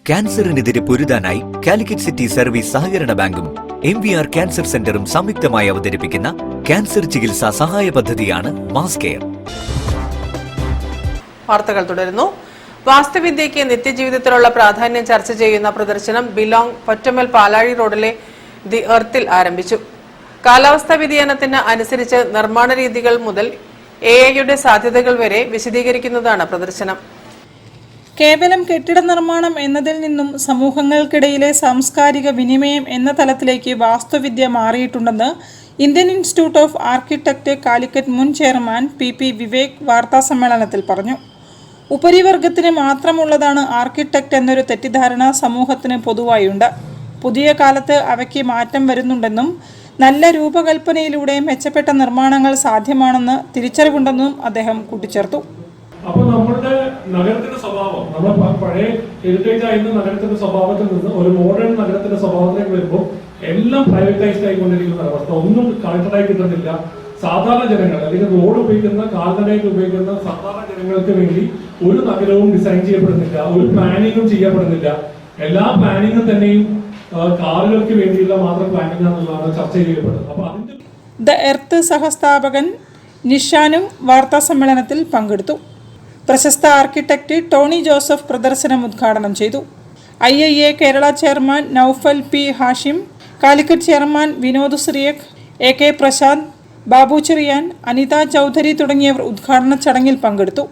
ക്യാൻസറിനെതിരെ പൊരുതാനായി Calicut city service സഹകരണ ബാങ്കും MVR cancer സെന്ററും സംയുക്തമായി അവതരിപ്പിക്കുന്ന ക്യാൻസർ ചികിത്സാ സഹായ പദ്ധതിയാണ് മാസ് കെയർ. വാർത്തകൾ തുടരുന്നു. വാസ്തുവിദ്യയ്ക്ക് നിത്യജീവിതത്തിലുള്ള പ്രാധാന്യം ചർച്ച ചെയ്യുന്ന പ്രദർശനം ബിലോങ് പൊറ്റമ്മൽ പാലാഴി റോഡിലെ ദി എർത്തിൽ ആരംഭിച്ചു. കാലാവസ്ഥാ വ്യതിയാനത്തിന് അനുസരിച്ച് നിർമ്മാണ രീതികൾ മുതൽ AI-യുടെ സാധ്യതകൾ വരെ വിശദീകരിക്കുന്നതാണ് പ്രദർശനം. കേവലം കെട്ടിട നിർമ്മാണം എന്നതിൽ നിന്നും സമൂഹങ്ങൾക്കിടയിലെ സാംസ്കാരിക വിനിമയം എന്ന തലത്തിലേക്ക് വാസ്തുവിദ്യ മാറിയിട്ടുണ്ടെന്ന് Indian Institute of Architect Calicut മുൻ ചെയർമാൻ PP വിവേക് വാർത്താസമ്മേളനത്തിൽ പറഞ്ഞു. ഉപരിവർഗത്തിന് മാത്രമുള്ളതാണ് ആർക്കിടെക്ട് എന്നൊരു തെറ്റിദ്ധാരണ സമൂഹത്തിന് പൊതുവായുണ്ട്. പുതിയ കാലത്ത് അവയ്ക്ക് മാറ്റം വരുന്നുണ്ടെന്നും നല്ല രൂപകൽപ്പനയിലൂടെ മെച്ചപ്പെട്ട നിർമ്മാണങ്ങൾ സാധ്യമാണെന്ന് തിരിച്ചറിവുണ്ടെന്നും അദ്ദേഹം കൂട്ടിച്ചേർത്തു. അപ്പോൾ നമ്മുടെ നഗരത്തിന്റെ സ്വഭാവം, നമ്മുടെ പഴയ ഹെറിറ്റേജ് ആയിരുന്ന നഗരത്തിന്റെ സ്വഭാവത്തിൽ നിന്ന് ഒരു മോഡേൺ നഗരത്തിന്റെ സ്വഭാവത്തിലേക്ക് വരുമ്പോൾ എല്ലാം പ്രൈവറ്റൈസ്ഡ് ആയിക്കൊണ്ടിരിക്കുന്ന അവസ്ഥ, ഒന്നും കളക്ടറായി കിട്ടുന്നില്ല. സാധാരണ ജനങ്ങൾ അല്ലെങ്കിൽ റോഡ് ഉപയോഗിക്കുന്ന, കാൽനടയായിട്ട് ഉപയോഗിക്കുന്ന സാധാരണ ജനങ്ങൾക്ക് വേണ്ടി ഒരു നഗരവും ഡിസൈൻ ചെയ്യപ്പെടുന്നില്ല, ഒരു പ്ലാനിങ്ങും ചെയ്യപ്പെടുന്നില്ല. എല്ലാ പ്ലാനിങ്ങും തന്നെയും കാറുകൾക്ക് വേണ്ടിയുള്ള മാത്രം പ്ലാനിംഗ് ആണെന്നുള്ളതാണ് ചർച്ച ചെയ്യപ്പെടുന്നത്. അപ്പൊ അതിന്റെ ദ എർത്ത് സഹസ്ഥാപകൻ നിഷാനും വാർത്താ സമ്മേളനത്തിൽ പങ്കെടുത്തു. പ്രശസ്ത ആർക്കിടെക്ട് ടോണി ജോസഫ് പ്രദർശനം ഉദ്ഘാടനം ചെയ്തു. IIA Kerala chairman Naufal P Hashim, Calicut chairman Vinod Sreeyak, AK Prashanth, Babu Cherian, Anitha Chaudhary തുടങ്ങിയവർ ഉദ്ഘാടന ചടങ്ങിൽ പങ്കെടുത്തു.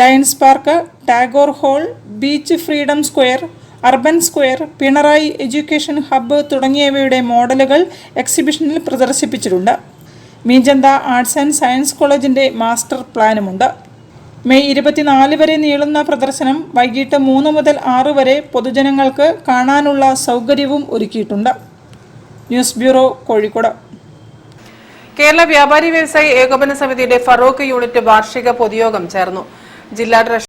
Lions Park, Tagore Hall, Beach Freedom Square, Urban Square, Pinarayi Education Hub തുടങ്ങിയവയുടെ മോഡലുകൾ എക്സിബിഷനിൽ പ്രദർശിപ്പിച്ചിട്ടുണ്ട്. മീഞ്ചന്ത ആർട്സ് ആൻഡ് സയൻസ് കോളേജിൻ്റെ മാസ്റ്റർ പ്ലാനുമുണ്ട്. മെയ് 24 വരെ നീളുന്ന പ്രദർശനം വൈകിട്ട് 3 മുതൽ 6 വരെ പൊതുജനങ്ങൾക്ക് കാണാനുള്ള സൗകര്യവും ഒരുക്കിയിട്ടുണ്ട്. News bureau, Kozhikode. കേരള വ്യാപാരി വ്യവസായി ഏകോപന സമിതിയുടെ ഫറോക്ക് യൂണിറ്റ് വാർഷിക പൊതുയോഗം ചേർന്നു. ജില്ലാ